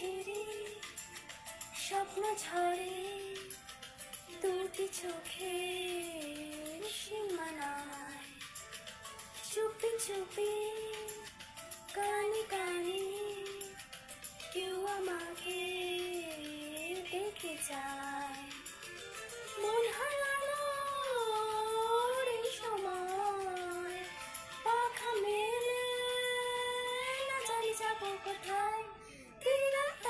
ঝিরি স্বপ্ন ঝরে দুটি চোখের সীমানায় চুপি চুপি কানে কানে কেউ আমাকে ডেকে যায় মন হারানো এই সময় পাখা মেলে না জানি যাবো কোথায় দিন রাত